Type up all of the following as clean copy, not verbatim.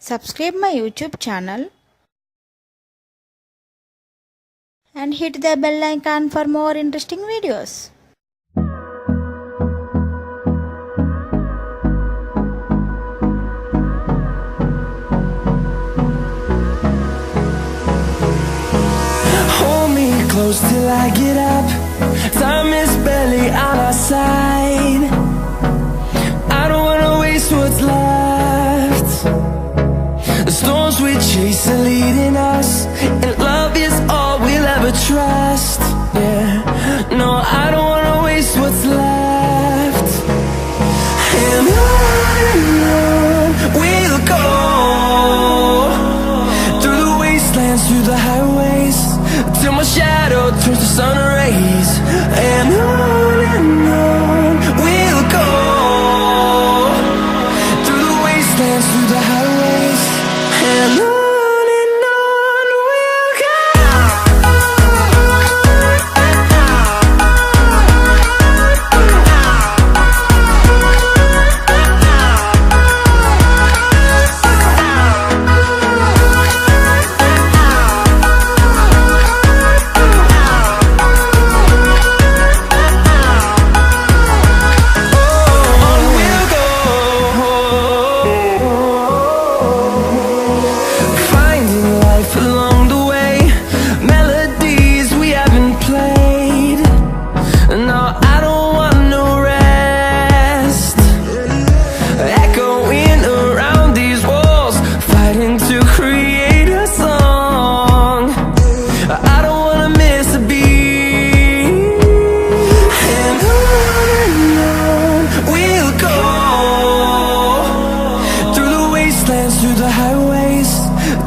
Subscribe my YouTube channel and hit the bell icon for more interesting videos. Hold me close till I get up. Time is barely on our side. I don't wanna waste what's left. The storms we chase are leading us, and love is all we'll ever trust. Yeah, no, I don't wanna waste what's left. And on we'll go, through the wastelands, through the highways, till my shadow turns to sun rays. And on we'll go, through the wastelands, through the highways, and on we'll go. Through the highways,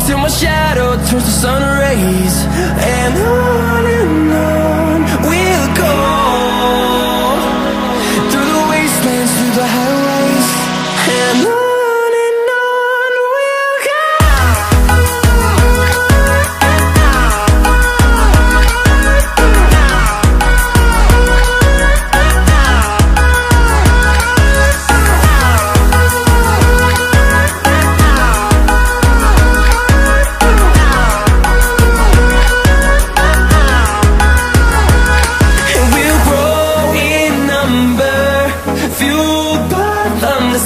till my shadow turns to sun rays. And on we'll go, through the wastelands, through the highways, and on we'll go.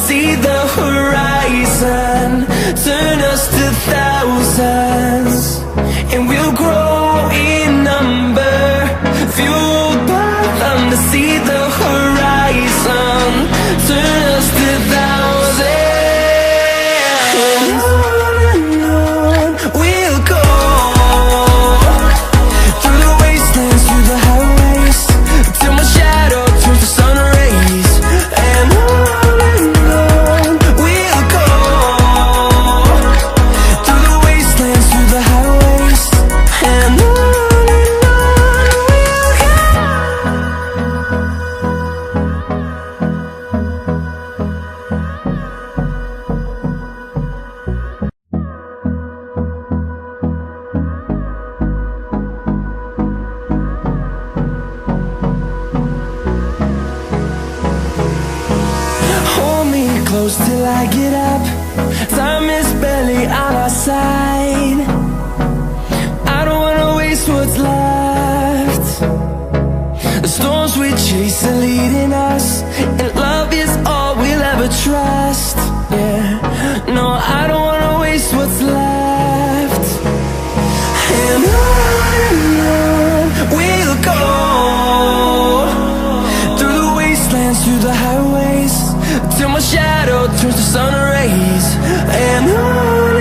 See the horizon, turn us to thousands, and we'll grow in number, fueled by them to see the horizon, turn us to thousands. And on we'll go, through the wastelands, through the highways, till my shadow turns to sun rays. And close till I get up. Time is barely on our side. I don't wanna waste what's left. The storms we chase are leading us, and love is all we'll ever trust. Yeah, no, I don't wanna waste what's left. And on we'll go, through the wastelands, through the highways, till my shadow turns to sun rays. And on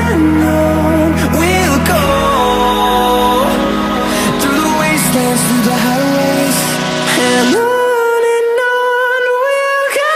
we'll go, through the wastelands, through the highways, and on. We'll go.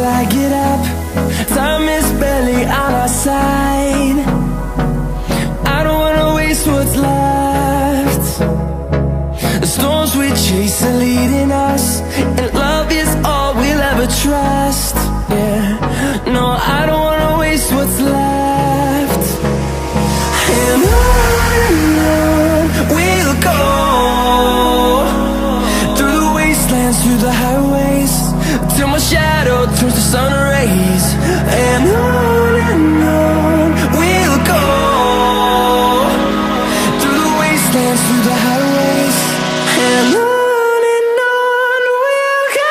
I get up. Time is barely on our side. I don't wanna waste what's left. The storms we chase are leading us, and love is all we'll ever trust. Yeah, no, I don't wanna waste what's left. And on we'll go, through the wastelands, through the highways, till my shadow turns to sun rays. And on we'll go, through the wastelands, through the highways, and on we'll go.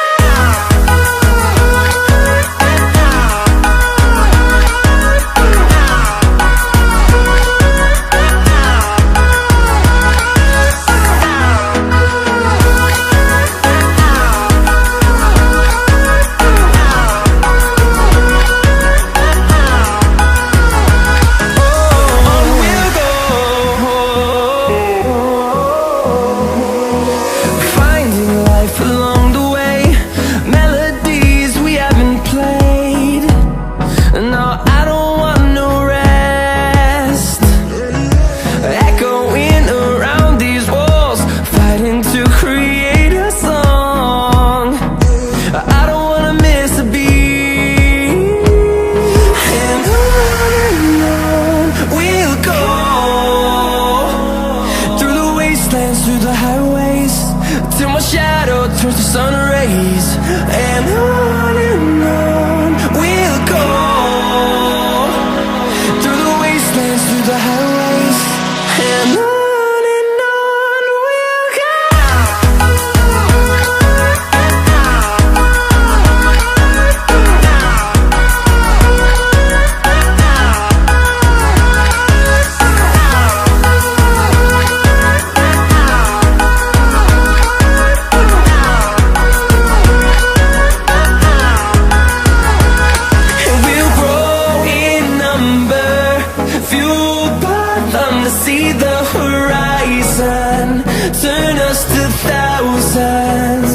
Through the highways, till my shadow turns to sun rays. And on we'll go, through the wastelands, through the highways, and on we'll go. See the horizon, turn us to thousands.